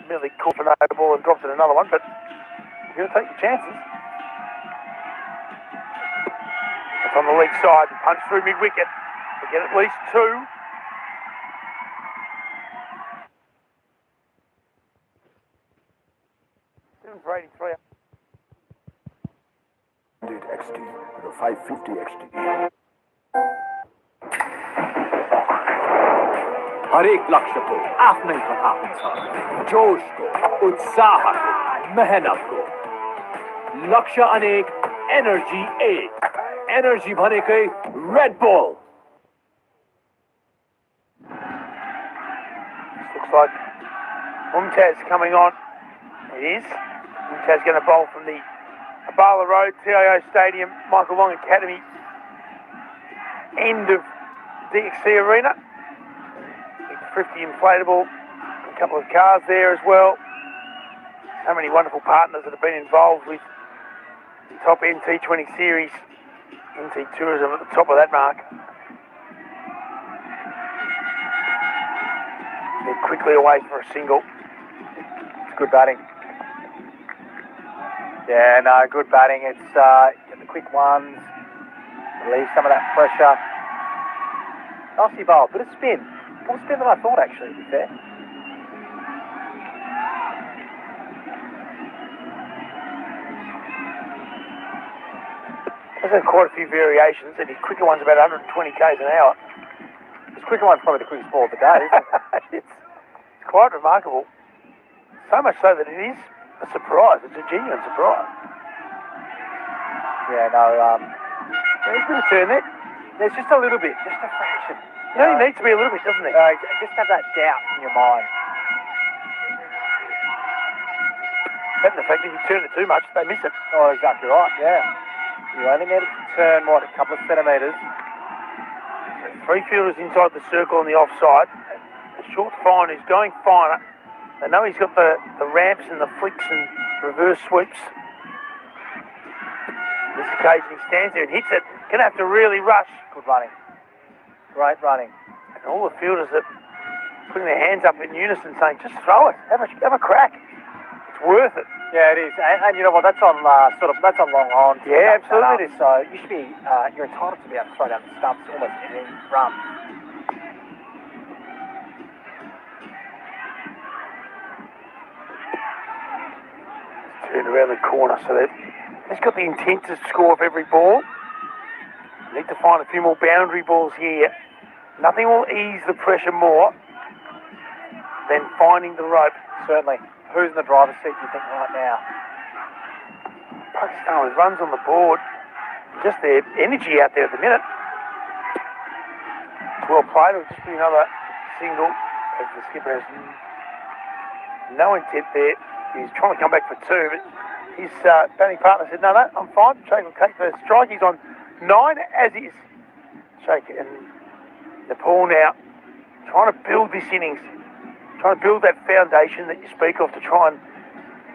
merely caught for no ball and drops in another one, but you've got to take your chances. It's on the leg side and punch through mid-wicket. To get at least two. For 83. XD, 550 XD. हरेक लक्ष्य को आफ्नै कथा हुन्छ जोशको उत्साहको मेहनतको लक्ष्य अनेक energy एक energy भनेकै Red bull Looks like Mumtaz coming on. It is. Mumtaz going to bowl from the Abala Road, TIO Stadium, Michael Long Academy, end of DXC Arena. Big thrifty inflatable, a couple of cars there as well. So many wonderful partners that have been involved with the top NT20 series, NT Tourism at the top of that mark. They're quickly away for a single. It's good batting. Yeah, no, good batting. It's get the quick ones, relieve some of that pressure. Nicely bowled, bit of spin. More spin than I thought, actually, to be fair. There's had quite a few variations, and his quicker one's about 120 k's an hour. His quicker one's probably the quickest ball of the day, isn't it? It's quite remarkable. So much so that it is a surprise. It's a genuine surprise. Yeah, no, There's a bit of turn there. there's just a little bit, just a fraction. It only needs to be a little bit, doesn't it? Just have that doubt in your mind. But the fact if you turn it too much, they miss it. Oh, exactly right, yeah. You only need it to turn, what, a couple of centimetres. So three fielders inside the circle on the offside. A short fine who's going finer. They know he's got the ramps and the flicks and reverse sweeps. This occasion he stands there and hits it. Gonna have to really rush. Good running. Great running. And all the fielders that putting their hands up in unison saying, just throw it, have a crack. It's worth it. Yeah, it is. And you know what? That's on that's on long on. Yeah, absolutely it is. So you should be you're entitled to be able to throw down the stumps almost any run. Turned around the corner, so he's got the intent to score off every ball. Need to find a few more boundary balls here. Nothing will ease the pressure more than finding the rope. Certainly. Who's in the driver's seat, do you think, right now? Pakistan with runs on the board. Just their energy out there at the minute. It's well played. It'll just be another single as the skipper has no intent there. He's trying to come back for two, but his batting partner said, no, I'm fine. Sheikh will take the strike. He's on 9 as is. Sheikh and Nepal now trying to build this innings. Trying to build that foundation that you speak of to try and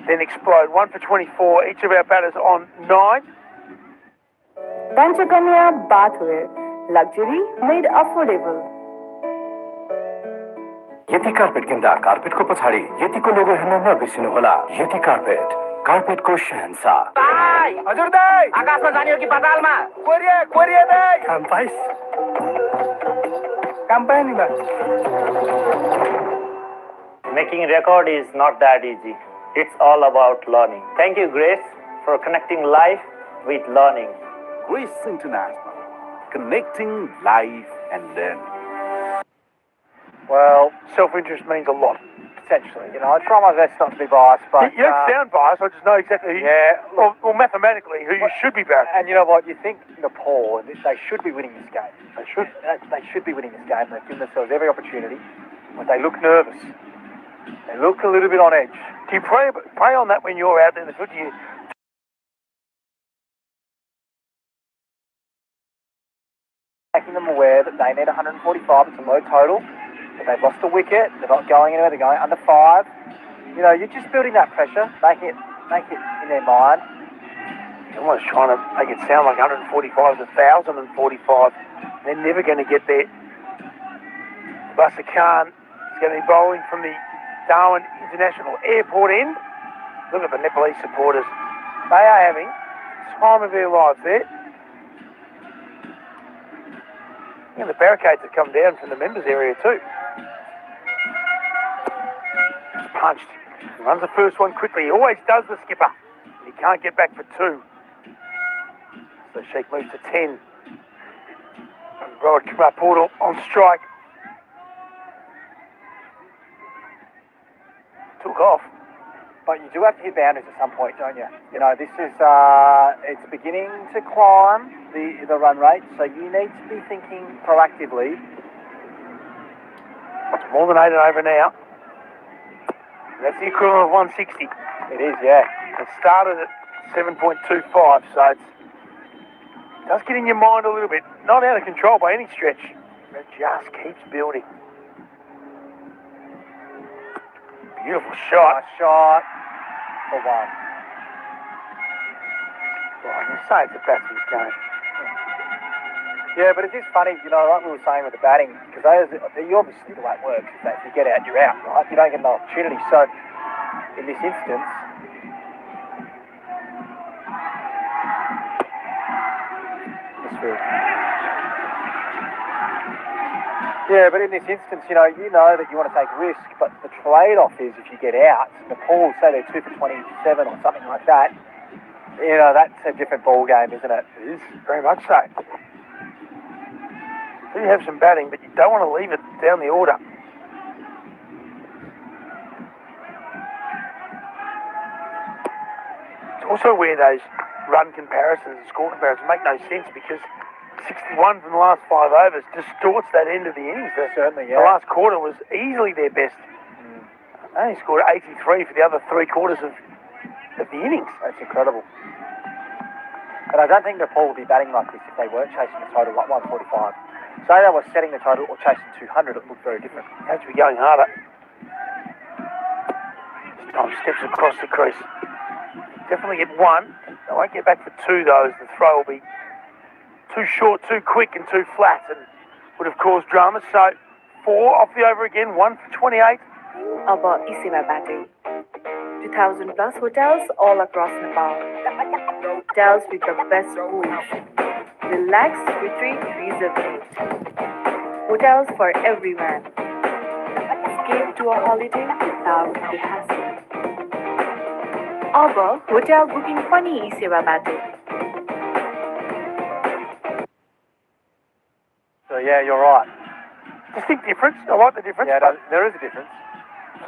then explode. 1 for 24, each of our batters on 9. Panchakanya bathware, luxury made affordable. Yati carpet किन्दा कार्पेटको पछाडि यतिको लोगो हेर्न नबिर्सिनु होला यति कार्पेटको शहंशाह हजुर दाइ आकाशमा जाने हो कि पातालमा कोरिया दाइ काम पाइस काम पाए नि बा Making record is not that easy. It's all about learning. Thank you, Grace, for connecting life with learning. Grace International, connecting life and learning. Well, self-interest means a lot. Potentially, you know, I try my best not to be biased, but You don't sound biased, I just know exactly who well, mathematically, who you should be backing. And you know what? You think Nepal, they should be winning this game. They should. They should be winning this game. They've given themselves every opportunity, but they look nervous. They look a little bit on edge. Do you pray on that when you're out there in the field? Do you making them aware that they need 145, it's a low total, but they've lost a wicket, they're not going anywhere, they're going under 5. You know, you're just building that pressure, make it in their mind. You're almost trying to make it sound like 145 is 1,045. They're never going to get there. Buster Khan is going to be bowling from the Darwin International Airport end. Look at the Nepalese supporters. They are having time of their life there. And the barricades have come down from the members area too. He's punched. He runs the first one quickly. He always does, the skipper. He can't get back for 2. So Sheikh moves to 10. And Robert Kumar Portal on strike. Took off. But you do have to hit boundaries at some point, don't you? You know, this is, it's beginning to climb, the run rate, so you need to be thinking proactively. It's more than 8 and over now. That's the equivalent of 160. It is, yeah. It started at 7.25, so it does get in your mind a little bit. Not out of control by any stretch, but it just keeps building. Beautiful shot. Nice shot for 1. Well, I'm going to say it's a batsman's game. Yeah, but it is funny, you know, like we were saying with the batting, because obviously the way it works is that if you get out, you're out, right? You don't get an opportunity. So in this instance, yeah, but in this instance, you know that you want to take risk, but the trade-off is if you get out, Nepal, say they're 2 for 27 or something like that, you know, that's a different ball game, isn't it? It is, very much so. So you have some batting, but you don't want to leave it down the order. It's also where those run comparisons and score comparisons make no sense, because 61 from the last 5 overs distorts that end of the innings. Certainly, yeah. The last quarter was easily their best. They only scored 83 for the other 3 quarters of the innings. That's incredible. And I don't think Nepal would be batting like this if they weren't chasing the total like 145. Say they were setting the total or chasing 200, it looked very different. You have to be going harder. This time steps across the crease. Definitely get 1. They won't get back for 2 though, as the throw will be too short, too quick and too flat, and would have caused drama. So 4 off the over again, 1 for 28. Aba Isima batting. 2,000 plus hotels all across Nepal. Hotels with the best pools. Relax, retreat, reserve. Hotels for everyone. Escape to a holiday without the hassle. Aba hotel booking pani Isima batting. So yeah, you're right. Distinct difference. I like the difference. Yeah, but there is a difference.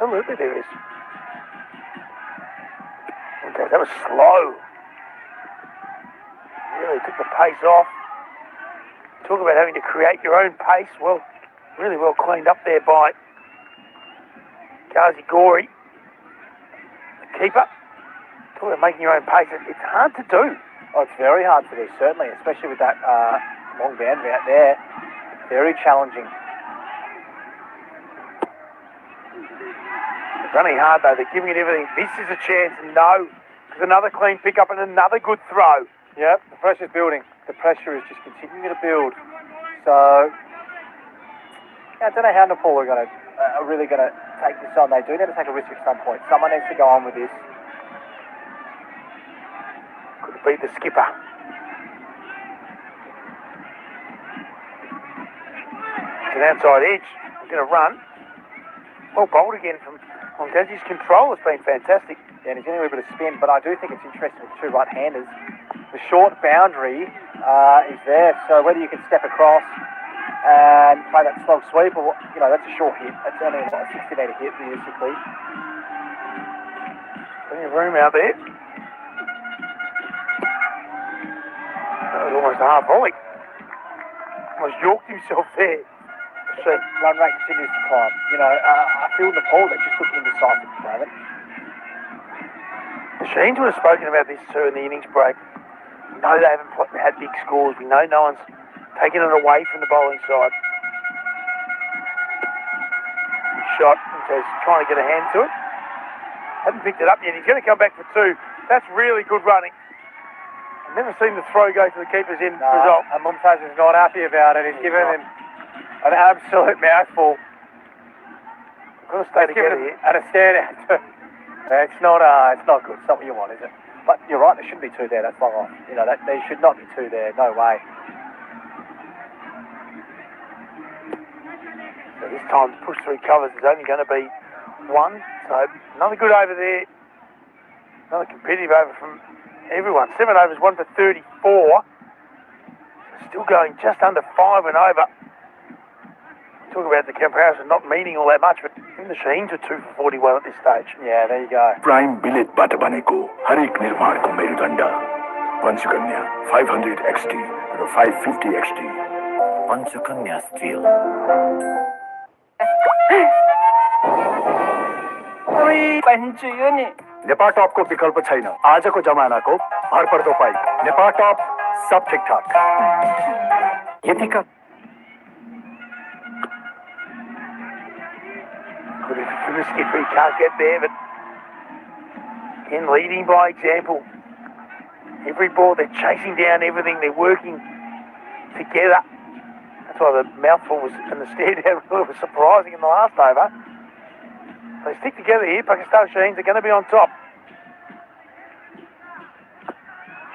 absolutely there is. Okay, that was slow. Really took the pace off. Talk about having to create your own pace. Well, really well cleaned up there by Ghazi Gori, the keeper. Talk about making your own pace. It's hard to do. Oh, it's very hard to do, certainly, especially with that long boundary out there. Very challenging. They're running hard though. They're giving it everything. This is a chance. No. There's another clean pickup and another good throw. Yep, the pressure's building. The pressure is just continuing to build. So, yeah, I don't know how Nepal are really going to take this on. They do need to take a risk at some point. Someone needs to go on with this. Could beat the skipper. It's an outside edge. They're going to run. Well bowled again from Montazi's control has been fantastic. Yeah, and he's getting a little bit of spin, but I do think it's interesting with 2 right-handers. The short boundary is there, so whether you can step across and play that slow sweep, or, you know, that's a short hit. That's only a 60-metre hit, realistically. Plenty of room out there. That was almost a half volley. Almost yorked himself there. So run rate continues to climb. You know, I feel Nepal, they're just looking indecisive at the moment. The Sheens would have spoken about this too in the innings break. We know they haven't had big scores. We know no one's taken it away from the bowling side. Shot, Montez trying to get a hand to it. Hasn't picked it up yet. He's going to come back for 2. That's really good running. I've never seen the throw go to the keeper's end result. And Mumtaz is not happy about it. He's given him an absolute mouthful. Got to stay together here. And a stare down too. It's not good. It's not what you want, is it? But you're right, there shouldn't be two there. That's long off. You know, there should not be two there. No way. So this time, push through covers is only going to be one. So another good over there. Another competitive over from everyone. 7 overs, 1 for 34. Still going just under 5 and over. Talk about the comparison not meaning all that much, but in the Sheens are 2 for 41 at this stage. Yeah, there you go. Prime बिलेटबाट बनेको हरेक निर्माणको मेरुदण्ड Panchakanya 500 XT र 550 XT Panchakanya steel Nepal टपको विकल्प छैन आजको जमानाको भरपर्दो पाइप नेपाल टप सब ठिकठाक यतिका Could have for the skipper, he can't get there, but again leading by example. Every ball they're chasing down everything, they're working together. That's why the mouthful was and the stare down was surprising in the last over. They stick together here. Pakistan Sheens are going to be on top.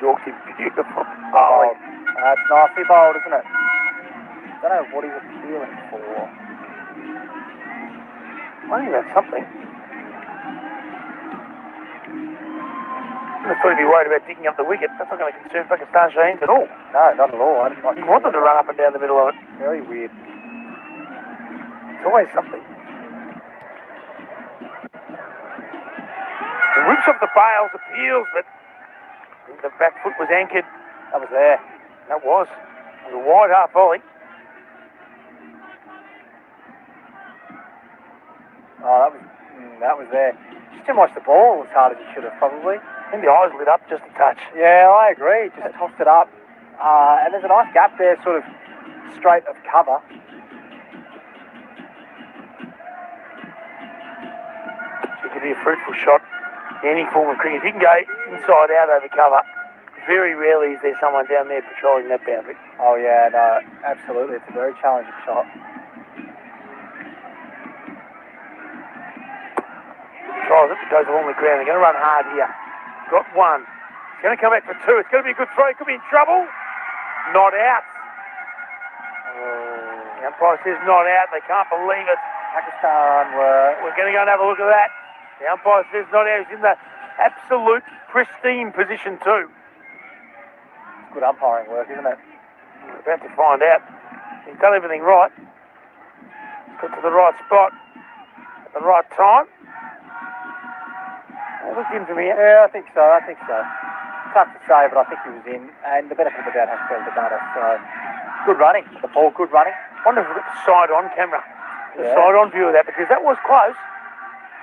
Yorked him beautiful. Oh, that's nicely bowled, isn't it? Don't know what he's appealing for. I think that's something. I'd probably be worried about digging up the wicket. That's not going to concern Pakistan Sheens at all. No, not at all. I didn't like You want them to run up and down the middle of it. Very weird. It's always something. He whips off the bails, appeals, but the back foot was anchored. That was there. That was. It was a wide half volley. Oh, that was there. Just didn't watch the ball as hard as he should have, probably. I think the eyes lit up just a touch. Yeah, I agree. Just tossed it up. And there's a nice gap there, sort of straight of cover. It could be a fruitful shot in any form of cricket. If you can go inside out over cover, very rarely is there someone down there patrolling that boundary. Oh, yeah, no, absolutely. It's a very challenging shot. Tries it, goes along the ground. They're going to run hard here. Got one. It's going to come back for two. It's going to be a good throw. It could be in trouble. Not out. The umpire says not out. They can't believe it. Pakistan We're going to go and have a look at that. The umpire says not out. He's in the absolute pristine position too. It's good umpiring work, isn't it? We're about to find out. He's done everything right. He's got to the right spot at the right time. Looked in from here. Yeah, I think so. Tough to say, but I think he was in. And the benefit of the doubt has to go to the batter. So, good running. The ball, good running. Wonder if we've got the side-on camera. The Yeah. side-on view of that, because that was close.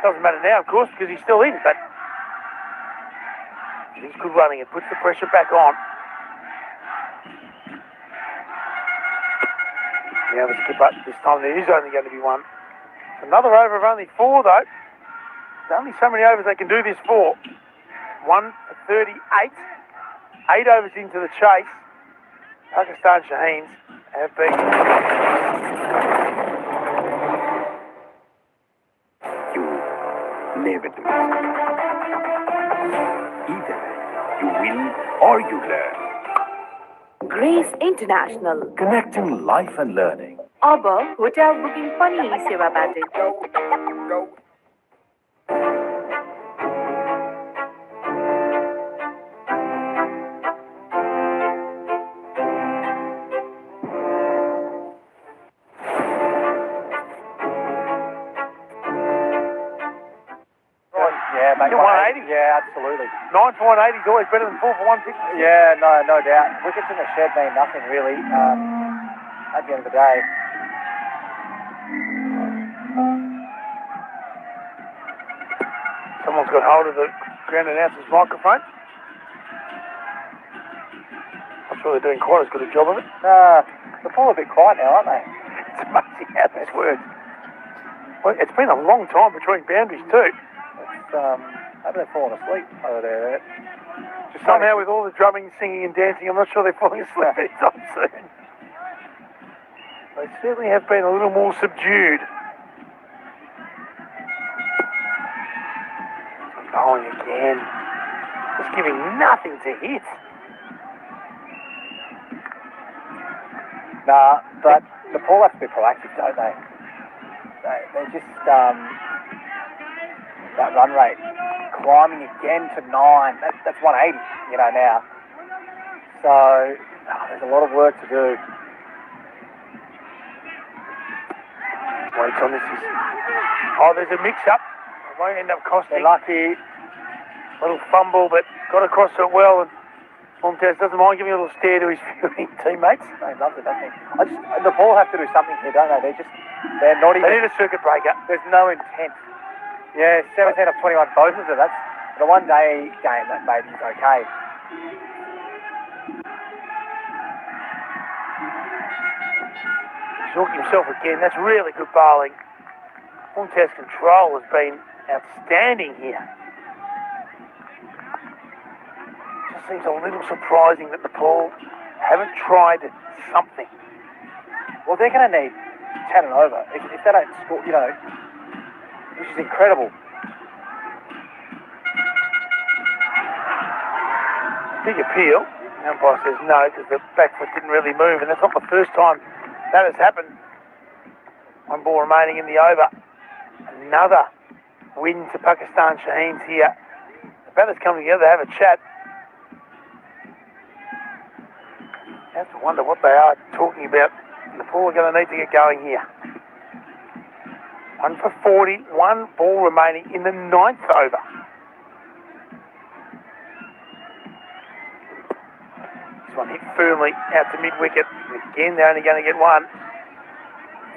Doesn't matter now, of course, because he's still in, but he's good running. It puts the pressure back on. Now the skipper, this time there is only going to be one. Another over of only 4, though. There's only so many overs they can do this for. 1 for 38. 8 overs into the chase. Pakistan Sheens have been... You never do. Either you win or you learn. Grace International. Connecting life and learning. अब hotel booking पनि सेवाबाट Yeah, mate. 180. Yeah, absolutely. 9 for 180 is always better than 4 for 150. Yeah, no doubt. Wickets in the shed mean nothing, really, at the end of the day. Someone's got hold of the ground announcer's microphone. I'm sure they're doing quite as good a job of it. They're all a bit quiet now, aren't they? It's amazing how this works. Well, it's been a long time between boundaries too. Maybe they're falling asleep over there. Just somehow with all the drumming, singing and dancing, I'm not sure they're falling asleep anytime soon. They certainly have been a little more subdued. Bowling again. Just giving nothing to hit. Nah, but Nepal have to be proactive, don't they? They're just, that run rate climbing again to 9. That's 180, now. So, there's a lot of work to do. Wait on this. There's a mix-up. It won't end up costing. They're lucky. Little fumble, but got across it well. And Montez doesn't mind giving a little stare to his fielding teammates. He loves it, doesn't he? Nepal have to do something here, don't they? They're not even... They need a circuit breaker. There's no intent. Yeah, 17 of 21, both of them. That's the one-day game that maybe is okay. Chalking himself again. That's really good bowling. Montez control has been outstanding here. Just seems a little surprising that Nepal haven't tried something. Well, they're going to need 10 and over. If they don't score, which is incredible. Big appeal. The umpire says no because the back foot didn't really move, and that's not the first time that has happened. One ball remaining in the over. Another win to Pakistan Shaheens here. The batters come together to have a chat. You have to wonder what they are talking about. Nepal are going to need to get going here. 1 for 40, one ball remaining in the 9th over. This one hit firmly out to mid-wicket. Again, they're only going to get one.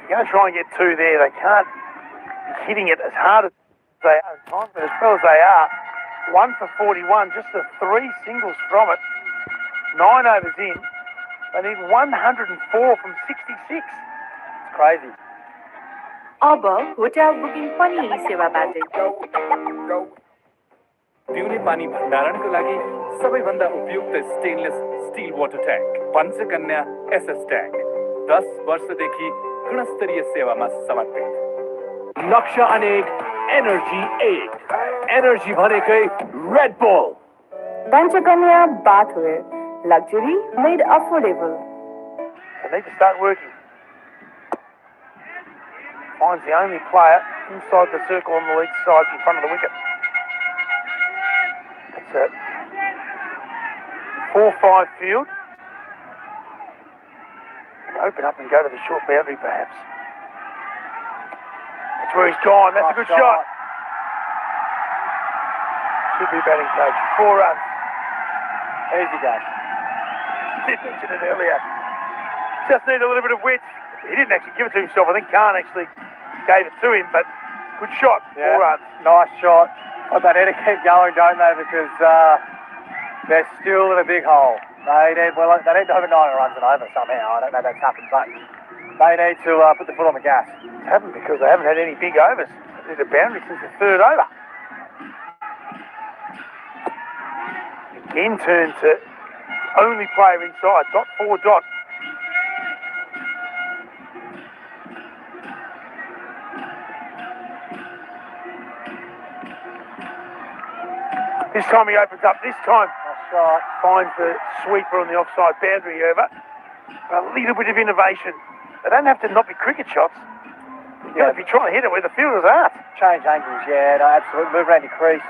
They're going to try and get two there. They can't be hitting it as hard as they are, but as well as they are. 1 for 41, just the 3 singles from it. 9 overs in. They need 104 from 66. It's crazy. अब hotel booking पनि यी सेवाबाट पिउने पानी भण्डारणको लागि सबैभन्दा उपयुक्त stainless steel water tank Panchakanya SS tank 10 वर्षदेखि गुणस्तरीय सेवामा समर्पित लक्ष्य अनेक एनर्जी 8 एनर्जी भनेकै Red Bull Panchakanya bathware, luxury made affordable. They need to start working. Finds the only player inside the circle on the leg side in front of the wicket. That's it. 4-5 field. Open up and go to the short boundary perhaps. That's where he's gone. That's a good shot. Should be batting coach. 4 runs. Easy day. Did mention it earlier. Just need a little bit of width. He didn't actually give it to himself. I think Khan actually gave it to him, but good shot. Yeah. 4 runs. Nice shot. But they need to keep going, don't they? Because they're still in a big hole. They need over 9 runs and over somehow. I don't know if that's happened, but they need to put the foot on the gas. It happened because they haven't had any big overs. They did a boundary since the 3rd over. Again turn to only player inside. Dot 4 dot. This time he opens up. This time finds the sweeper on the offside boundary over. A little bit of innovation. They don't have to not be cricket shots. Yeah, if you're trying to hit it where the fielders are. Change angles, yeah, no, absolutely. Move around your crease.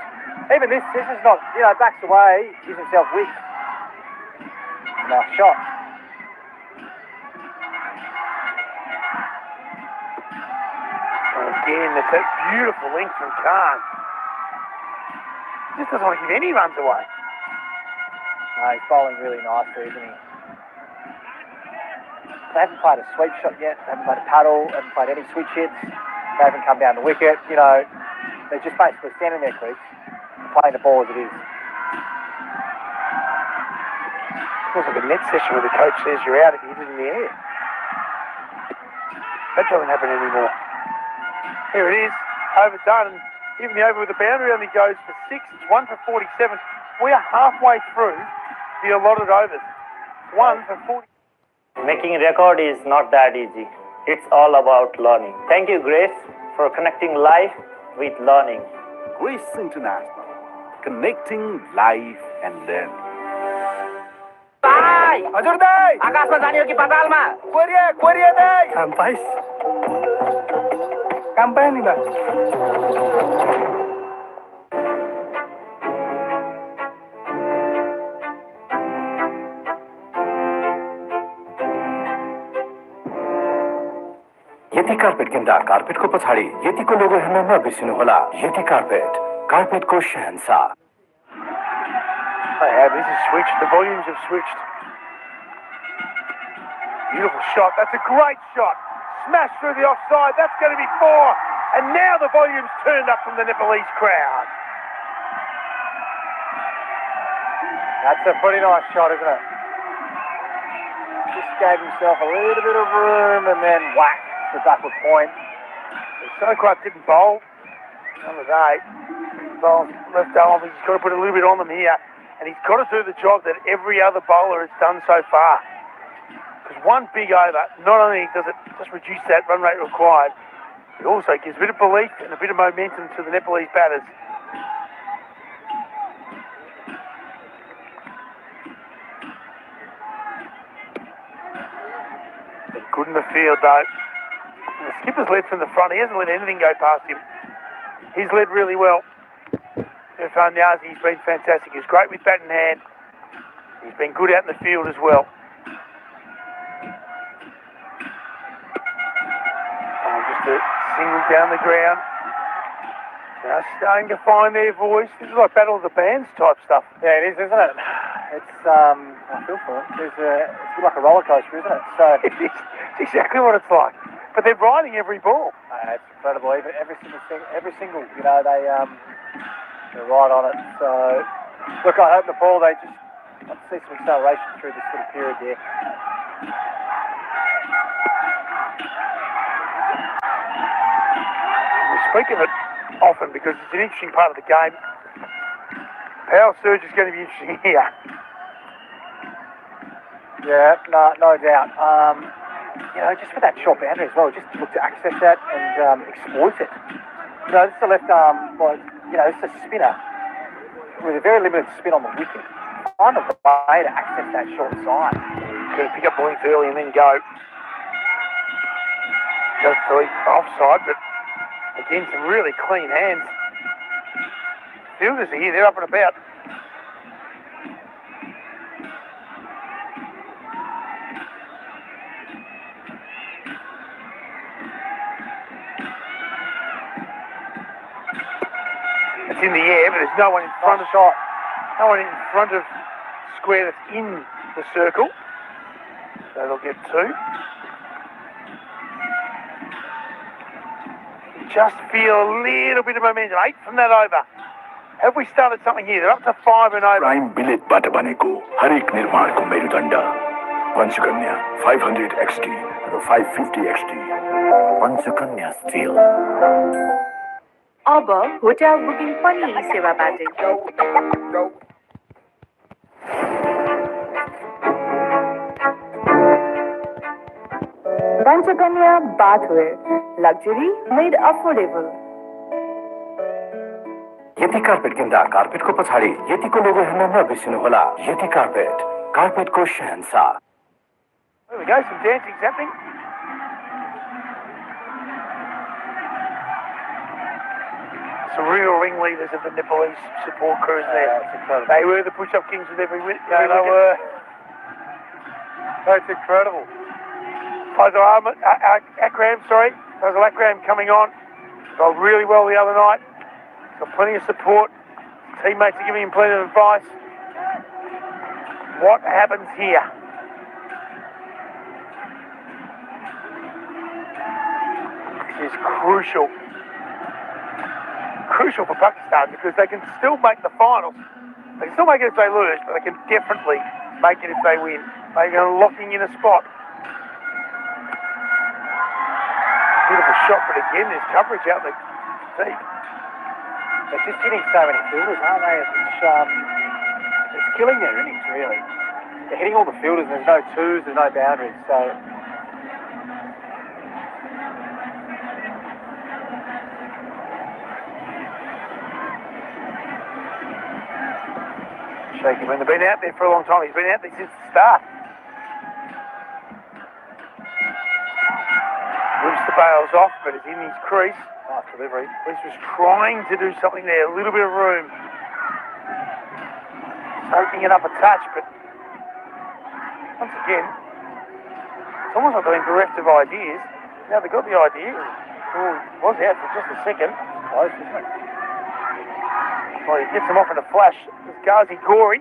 Even this is not, backs away, gives himself width. Nice shot. And again, that's a beautiful length from Khan. Just doesn't want to give any runs away. No, he's bowling really nicely, isn't he? They haven't played a sweep shot yet. They haven't played a paddle. They haven't played any switch hits. They haven't come down the wicket. They're just basically standing there, crease, playing the ball as it is. Feels like a net session where the coach says you're out if you hit it in the air. That doesn't happen anymore. Here it is, overdone. And even the over with the boundary only goes for 6. It's 1 for 47. We are halfway through the allotted overs. 1 for 40. Making a record is not that easy. It's all about learning. Thank you, Grace, for connecting life with learning. Greece International connecting life and learn. हजुर दाइ आकाशमा जाने हो कि पातालमा? Korea Korea दाइ काम price? काम पायो नि बा। यति कार्पेट किन्दा कार्पेटको पछाडि यतिको लोगो हेर्न नबिर्सिनुहोला। यति carpet, कार्पेटको Shahenshah. They have. This is switched. The volumes have switched. Beautiful shot. That's a great shot. Smashed through the offside. That's going to be 4. And now the volume's turned up from the Nepalese crowd. That's a pretty nice shot, isn't it? Just gave himself a little bit of room and then whack the backward point. Sokrat didn't bowl. Number 8. Bowls left arm. He's got to put a little bit on them here. And he's got to do the job that every other bowler has done so far. Because one big over, not only does it just reduce that run rate required, it also gives a bit of belief and a bit of momentum to the Nepalese batters. Been good in the field though. The skipper's led from the front. He hasn't let anything go past him. He's led really well. Irfan Niazi's been fantastic. He's great with bat in hand. He's been good out in the field as well. Just a single down the ground. Now starting to find their voice. This is like Battle of the Bands type stuff. Yeah, it is, isn't it? It's, I feel for it. It's like a roller coaster, isn't it? So It's exactly what it's like. But they're riding every ball. it's incredible. Even every single, you know, they're right on it. So look, I hope Nepal they just see some acceleration through this little period there. We speak of it often because it's an interesting part of the game. Power surge is going to be interesting here. Yeah, no doubt. You know, just for that short boundary as well, just look to access that and exploit it. You know, this is a left arm, like, you know, it's a spinner with a very limited spin on the wicket. Find a way to access that short side. Got to pick up the length early and then go. Just offside, but again, some really clean hands. Fielders are here, they're up and about. It's in the air, but there's no one in front of shot. No one in front of square that's in the circle. So they'll get 2. Just feel a little bit of momentum. 8 from that over. Have we started something here? They're up to 5 and over. Prime बिलेटबाट बनेको हरेक निर्माणको मेरुदण्ड Panchakanya 500 XT र 550 XT Panchakanya still. अब hotel booking पनि यी सेवाबाटै। Panchakanya bathwear, luxury made affordable. यति carpet किन्दा कार्पेटको पछाडि यतिको लोगो हेर्न नबिर्सिनुहोला। यति carpet, कार्पेटको Shahenshah. There we go, some dancing's happening. Some real ringleaders of the Nepalese support crews there. That's incredible. They were the push-up kings with every wicket. Yeah, they were. That's incredible. Faisal Akram, coming on. Got really well the other night. Got plenty of support. Teammates are giving him plenty of advice. What happens here? This is crucial. Crucial for Pakistan because they can still make the finals. They can still make it if they lose, but they can definitely make it if they win. They're locking in a spot. Beautiful shot, but again, there's coverage out the deep. They're just hitting so many fielders, aren't they? It's killing their innings, really. They're hitting all the fielders and there's no twos, there's no boundaries, so... Shaky when they've been out there for a long time. He's been out there since the start. Rips the bails off, but it's in his crease. Nice delivery. Reese was trying to do something there, a little bit of room. Opening it up a touch, but once again, it's almost like they've been bereft of ideas. Now they've got the idea. Oh, he was out for just a second. Close, isn't it? Well, he gets them off in a flash. It's Ghazi Gori.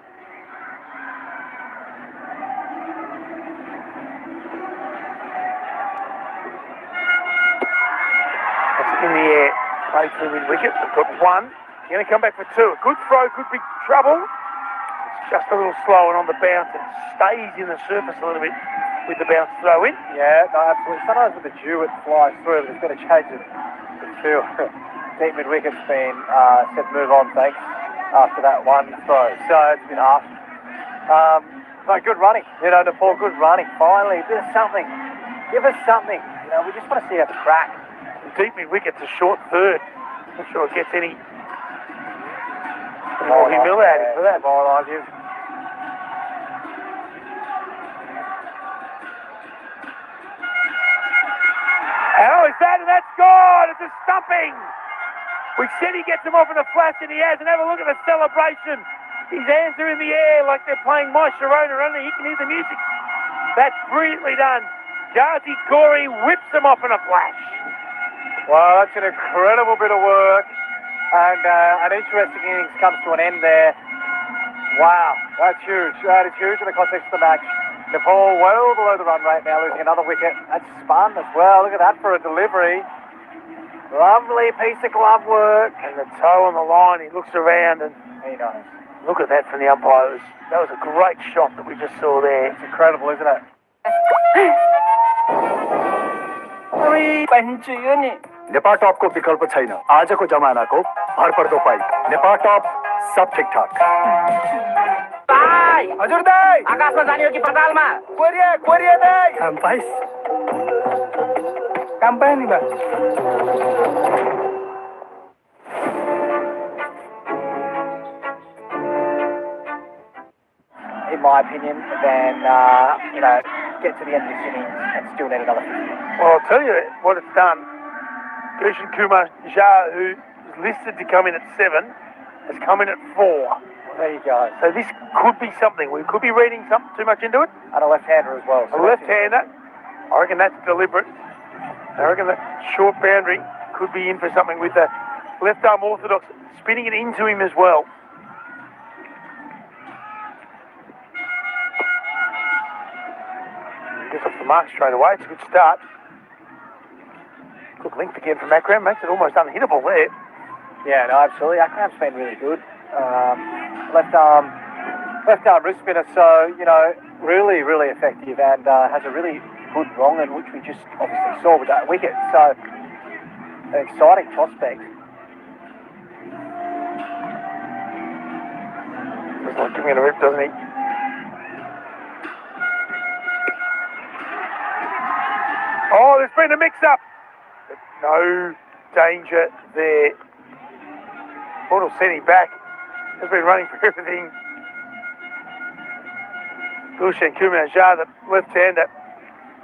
That's in the air. Played through mid-wicket. They've got one. They're going to come back for two. A good throw could be trouble. It's just a little slow and on the bounce. It stays in the surface a little bit with the bounce throw in. Yeah, no, absolutely. Sometimes with the dew it flies through, but it's got to change the feel. Deep mid-wicket's been said move on, thanks, after that one throw. So it's been harsh. No, good running. You know, Nepal, good running. Finally, a bit of something. Give us something. You know, we just want to see how the crack. Deep mid-wicket's a short third. Not sure it gets any more humility for that. More on you. How is that? And that's gone. It's a stumping. We said he gets him off in a flash, and he has. And have a look at the celebration. His hands are in the air like they're playing My Sharona, only he can hear the music. That's brilliantly done. Ghazi Gori whips him off in a flash. Well, that's an incredible bit of work. And an interesting innings comes to an end there. Wow, that's huge. That is huge in the context of the match. Nepal well below the run rate now, losing another wicket. That's spun as well. Look at that for a delivery. Lovely piece of glove work. And the toe on the line, he looks around and He knows. look at that from the umpires. That was a great shot that we just saw there. It's incredible, isn't it? Nepal top को विकल्प छैन आजको जमानाको भरपर्दो pipe Nepal top सब ठिकठाक हजुर दाइ आकाशमा जाने हो कि पातालमा कोरिया कोरिया दाइ काम पाइस काम पाए नि बा In my opinion, then, you know, get to the end of this inning and still need another 50. Well, I'll tell you what it's done. Gushan Kumar Jha, who is listed to come in at 7, has come in at 4. There you go. So this could be something. We could be reading something too much into it. And a left-hander as well. A left-hander. I reckon that's deliberate. I reckon that short boundary could be in for something with the left arm orthodox spinning it into him as well. Gets off the mark straight away. It's a good start. Good length again from Akram. Makes it almost unhittable there. Yeah, no, absolutely. Akram's been really good. Left arm wrist spinner, so, you know, really, really effective and has a really good wrong in which we just obviously saw with that wicket. So, an exciting prospect. Looks like giving it a rip, doesn't he? Oh, there's been a mix-up. But no danger there. Portal sent him back. Has been running for everything. Gulshan Kumar Jha, the left-hander,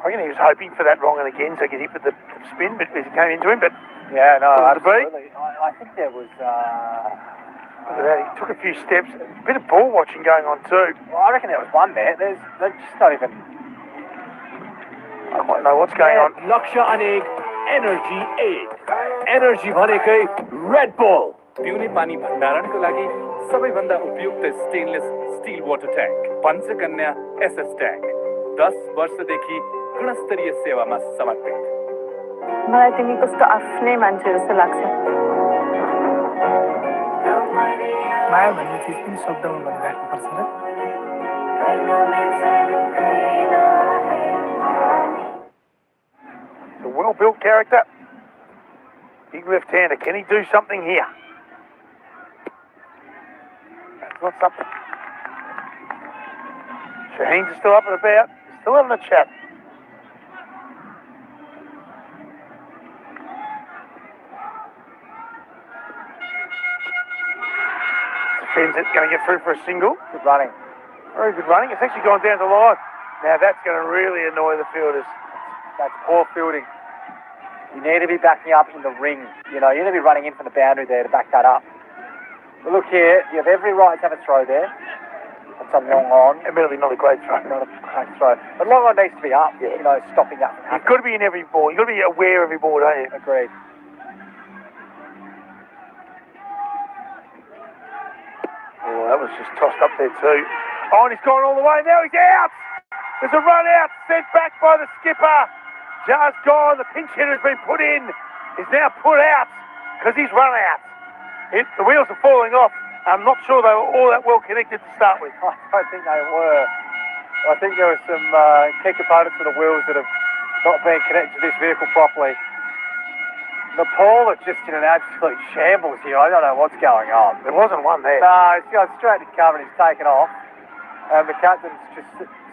I reckon he was hoping for that wrong and again so he could hit with the spin, but as he came into him, but yeah, no, what was it absolutely. I think there was... Look at that, he took a few steps. A bit of ball watching going on too. Well, I reckon there was one there. They're just not even... I don't quite know what's going on. लक्ष्य अनेक energy 8 energy भनेकै Red Bull पिउने पानी भण्डारणको लागि सबैभन्दा उपयुक्त stainless steel water tank Panchakanya SS tank 10 वर्षदेखि गुणस्तरीय सेवामा समर्पित मलाई तिमी कस्तो आफ्नै मान्छे जस्तो लाग्छ माया भन्ने चिज पनि शब्दमा भनिराख्नुपर्छ र A well-built character. Big left-hander. Can he do something here? That's not something. Shaheen's still up and about. Still having a chat. Defends it, going to get through for a single. Good running. Very good running. It's actually gone down the line. Now that's going to really annoy the fielders. That's poor fielding. You need to be backing up in the ring. You know, you need to be running in from the boundary there to back that up. But look here, you have every right to have a throw there. That's a long on. Admittedly, not a great throw. Not a great throw. But long on needs to be up, you know, stopping that from You've happening. got to be in every ball. You've got to be aware of every ball, don't you? Agreed. Oh, that was just tossed up there too. Oh, and he's gone all the way. Now he's out. There's a run out, sent back by the skipper. Just gone. The pinch hitter has been put in. He's now put out because he's run out. The wheels are falling off. I'm not sure they were all that well connected to start with. I don't think they were. I think there were some key components of the wheels that have not been connected to this vehicle properly. Nepal is just in an absolute shambles here. I don't know what's going on. There wasn't one there. No, it's gone straight to cover and he's taken off. And the captain's just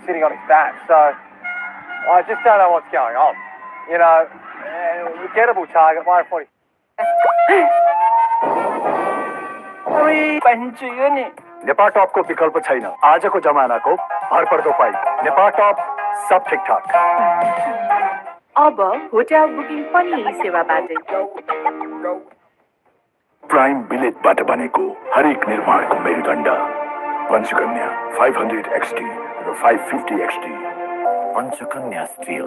sitting on his back. So I just don't know what's going on. You know, gettable target, 140. Nepal top को विकल्प छैन आजको जमानाको भरपर्दो पाइ Nepal top सब ठिकठाक अब hotel booking पनि यही सेवाबाटै प्राइम बिलेटबाट बनेको हरेक निर्माणको मेरुदण्ड पञ्चकन्या 500 XT र 550 XT पञ्चकन्या स्टिल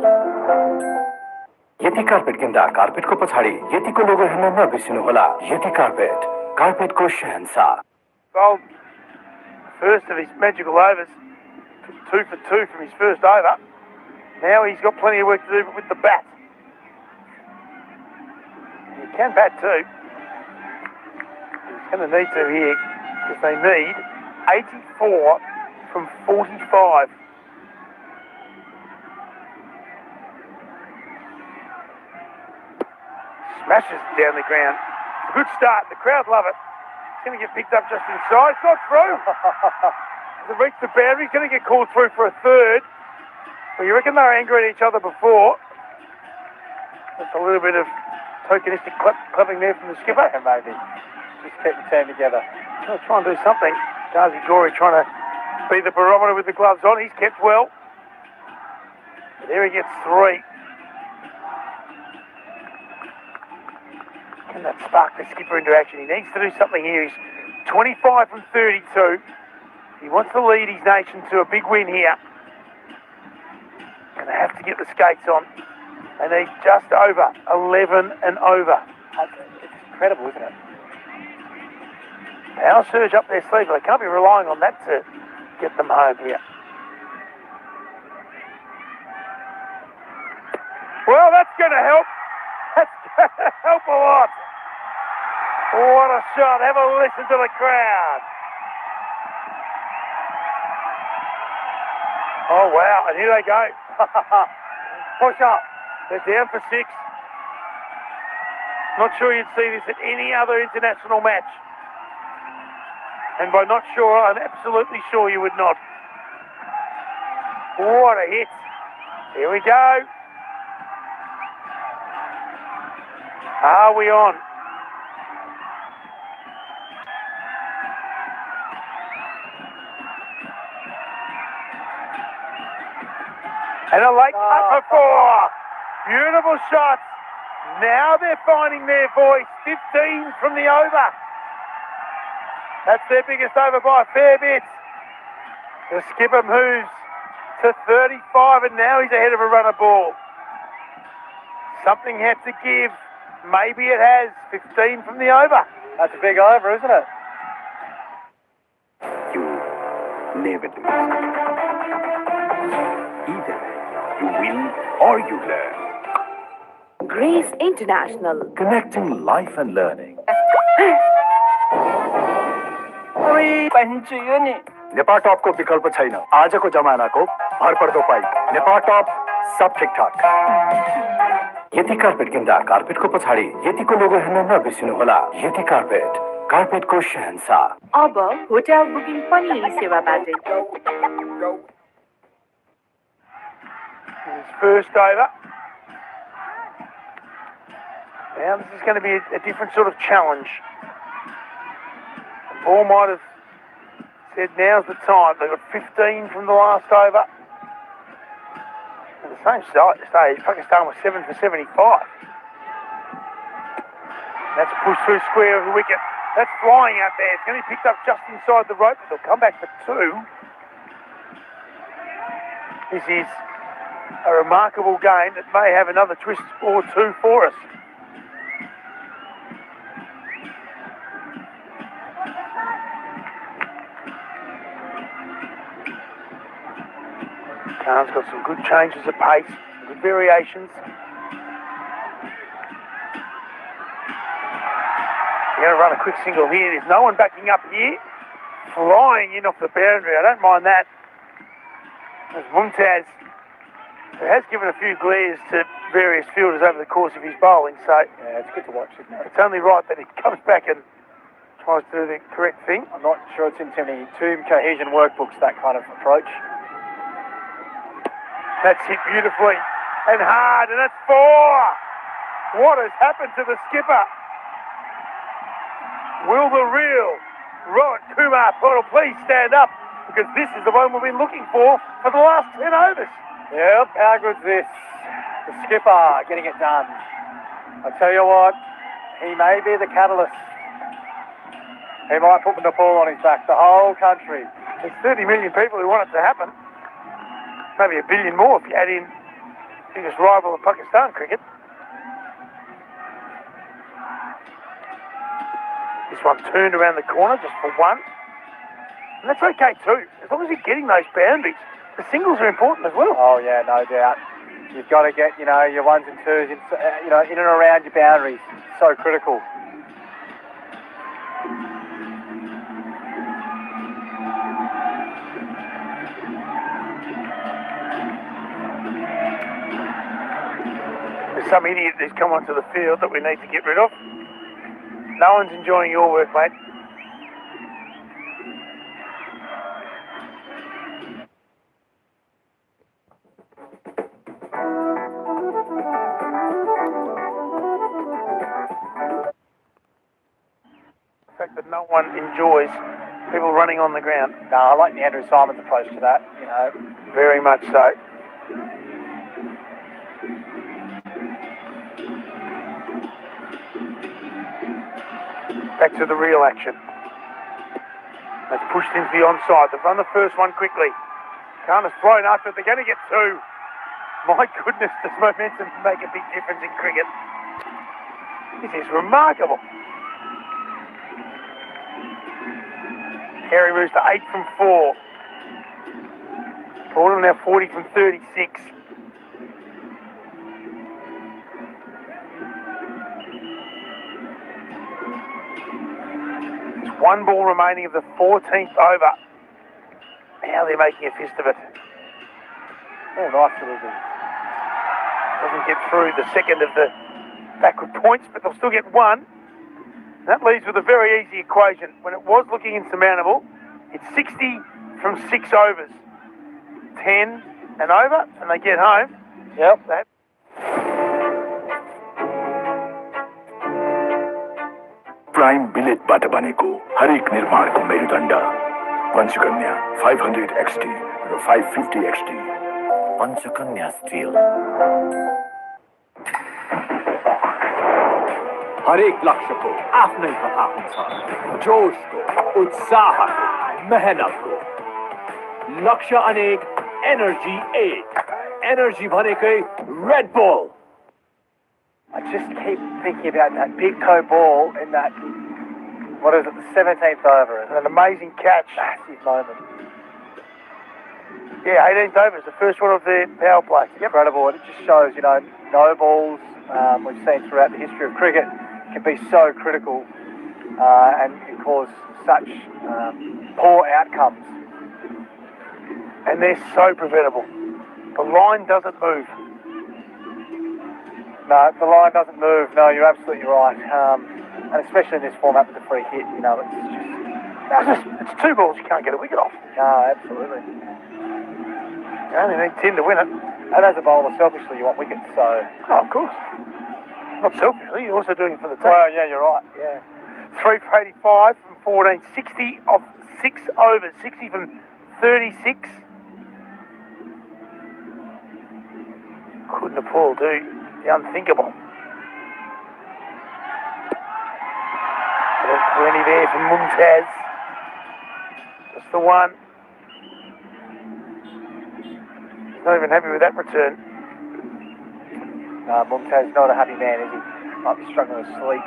यति कार्पेट किन्दा कार्पेटको पछाडि यतिको लोगो हेर्न नबिर्सिनुहोला यति carpet कार्पेटको Shahenshah Well, first of his magical overs, 2 for 2 from his first over. Now he's got plenty of work to do with the bat. He can bat too. He's going to need to here because they need 84 from 45. Smashes down the ground. It's a good start. The crowd love it. It's going to get picked up just inside. It's not through. Hasn't reached the boundary. He's going to get called through for a third. Well, you reckon they were angry at each other before? Just a little bit of tokenistic clapping there from the skipper. Yeah, maybe. Just keep the team together. I'll try and do something. Darcy Gorey trying to be the barometer with the gloves on. He's kept well. But there he gets 3. Can that spark the skipper into action? He needs to do something here. He's 25 from 32. He wants to lead his nation to a big win here. Going to have to get the skates on. They need just over 11 and over. It's incredible, isn't it? Power surge up their sleeve, but they can't be relying on that to get them home here. Well, that's going to help. That's going to help a lot. What a shot. Have a listen to the crowd. Oh, wow. And here they go. Push up. They're down for 6. Not sure you'd see this at any other international match. And by not sure, I'm absolutely sure you would not. What a hit. Here we go. Are we on? And a late cut for 4. Beautiful shots. Now they're finding their voice. 15 from the over. That's their biggest over by a fair bit. The skipper moves to 35 and now he's ahead of a runner ball. Something had to give. Maybe it has. 15 from the over. That's a big over, isn't it? You never lose. Either you win or you learn. Grace International. Connecting life and learning. Nepal top को विकल्प छैन आजको जमानाको भरपर्दो पाइ Nepal top सब ठिकठाक यति carpet किन्दा कार्पेटको पछाडि यतिको लोगो हेर्न नबिर्सिनुहोला यति कार्पेट कार्पेटको शहंशाह अब होटल बुकिङ पनि यही सेवाबाटै His first over. Now this is going to be a different sort of challenge. The ball might have said now's the time. They've got 15 from the last over. At the same stage, Pakistan was 7 for 75. That's pushed through square of the wicket. That's flying out there. It's going to be picked up just inside the rope. They'll come back for 2. This is a remarkable game that may have another twist or 2 for us. Khan's got some good changes of pace, some good variations. He's going to run a quick single here. There's no one backing up here. Flying in off the boundary. I don't mind that. As Mumtaz has given a few glares to various fielders over the course of his bowling, so Yeah, it's good to watch, isn't it? it's only right that he comes back and tries to do the correct thing. I'm not sure it's in too many team cohesion workbooks, that kind of approach. That's hit beautifully and hard, and that's 4. What has happened to the skipper? Will the real Rohit Kumar Patel please stand up? Because this is the one we've been looking for the last 10 overs. Yep, how good's this? The skipper getting it done. I tell you what, he may be the catalyst. He might put Nepal on his back, the whole country. There's 30 million people who want it to happen. Maybe a billion more if you add in the biggest rival of Pakistan cricket. This one turned around the corner just for 1. And that's okay too, as long as you're getting those boundaries. The singles are important as well. Oh yeah, no doubt. You've got to get, your 1s and 2s, in and around your boundaries. So critical. There's some idiot who's come onto the field that we need to get rid of. No one's enjoying your work, mate. The fact that no one enjoys people running on the ground. No, I like the Andrew Symonds approach to that, Very much so. Back to the real action. That's pushed into the onside. They've run the first one quickly. Khan has thrown after it. They're going to get 2. My goodness, does momentum make a big difference in cricket? This is remarkable. Harry moves to 8 from 4. Porter now 40 from 36. There's 1 ball remaining of the 14th over. Now they're making a fist of it. Oh, nice delivery. Doesn't get through the second of the backward points, but they'll still get 1. That leaves with a very easy equation. When it was looking insurmountable, it's 60 from 6 overs. 10 and over, and they get home. Yep. Prime बिलेटबाट बनेको हरेक निर्माणको मेरुदण्ड Panchakanya 500 XT र 550 XT Panchakanya steel हरेक लक्ष्यको आफ्नै कथा हुन्छ जोशको उत्साहको मेहनतको लक्ष्य अनेक एनर्जी 8 एनर्जी भनेकै Red bull I just keep thinking about that big toe ball in that, what is it, the 17th over. And an amazing catch. Massive moment. Yeah, 18th over is the first one of their power play. Incredible. And it just shows, no balls we've seen throughout the history of cricket can be so critical and can cause such poor outcomes. And they're so preventable. The line doesn't move. No, the line doesn't move. No, you're absolutely right. And especially in this format with the free hit, It's 2 balls, you can't get a wicket off. No, absolutely. You only need 10 to win it. And as a bowler, selfishly, you want wickets, so... Oh, of course. Not selfishly, you're also doing it for the team. Well, yeah, you're right, yeah. 3 for 85 from 14. 60 off 6 overs. 60 from 36. Could Nepal do the unthinkable? Plenty there from Mumtaz. Just the one. He's not even happy with that return. No, Mumtaz's not a happy man, is he? Might be struggling to sleep.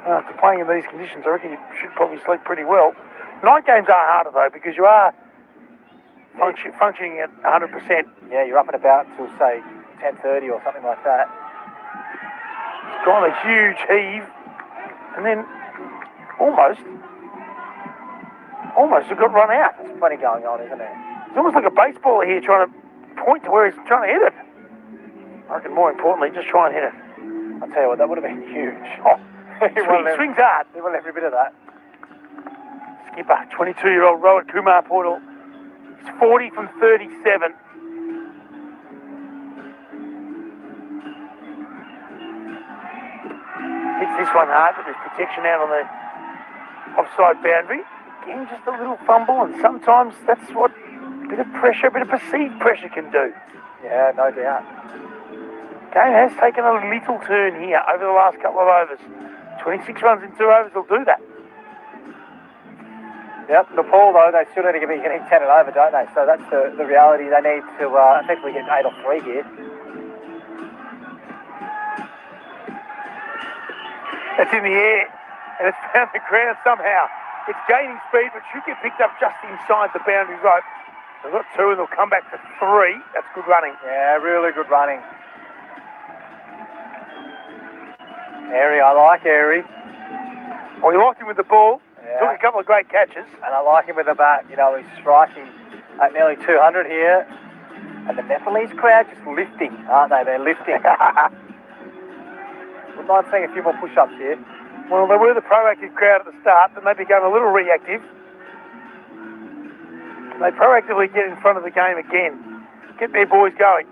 After playing in these conditions, I reckon you should probably sleep pretty well. Night games are harder though because you are functioning at 100%. Yeah, you're up and about until say 10:30 or something like that. It's gone a huge heave, and then almost it got run out. There's plenty going on, isn't there? It's almost like a baseballer here trying to point to where he's trying to hit it. I reckon more importantly, just try and hit it. I'll tell you what, that would have been huge. Oh, he swings hard. He won every bit of that. Skipper, 22-year-old Rohit Kumar Portal. He's 40 from 37. Hits this one hard, but there's protection out on the offside boundary. Again, just a little fumble, and sometimes that's what a bit of pressure, a bit of perceived pressure can do. Yeah, no doubt. Game has taken a little turn here over the last couple of overs. 26 runs in 2 overs will do that. Yep, Nepal though, they still need to be getting 10 and over, don't they? So that's the reality. They need to effectively get 8 or 3 here. It's in the air, and it's found the ground somehow. It's gaining speed, but should get picked up just inside the boundary rope. They've got 2, and they'll come back for 3. That's good running. Yeah, really good running. Airy, I like Airy. Well, you liked him with the ball. Yeah. Took a couple of great catches. And I like him with the bat. You know, he's striking at nearly 200 here. And the Nepalese crowd just lifting, aren't they? They're lifting. Wouldn't mind seeing a few more push-ups here. Well, they were the proactive crowd at the start, then they became a little reactive. They proactively get in front of the game again. Get their boys going.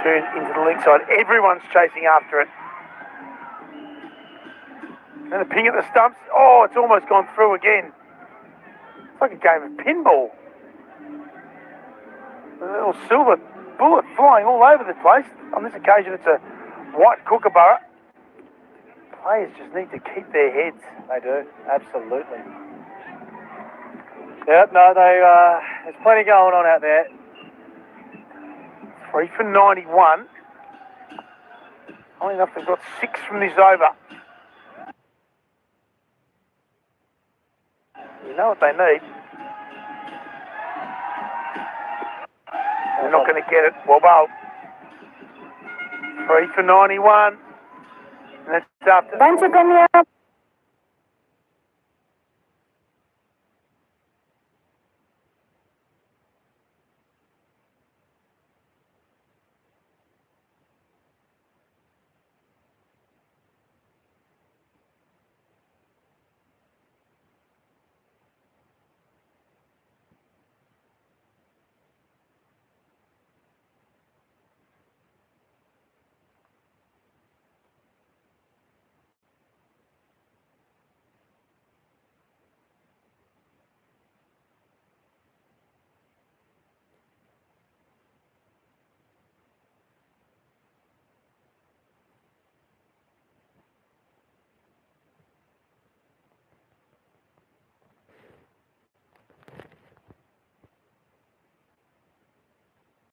Turn into the leg side. Everyone's chasing after it. And a ping at the stumps. Oh, it's almost gone through again. It's like a game of pinball. A little silver bullet flying all over the place. On this occasion, it's a white kookaburra. Players just need to keep their heads. They do, absolutely. Yep, no, there's plenty going on out there. 3 for 91. Only enough they've got 6 from this over. You know what they need. They're not going to get it. Well, 3 for 91. And that's after.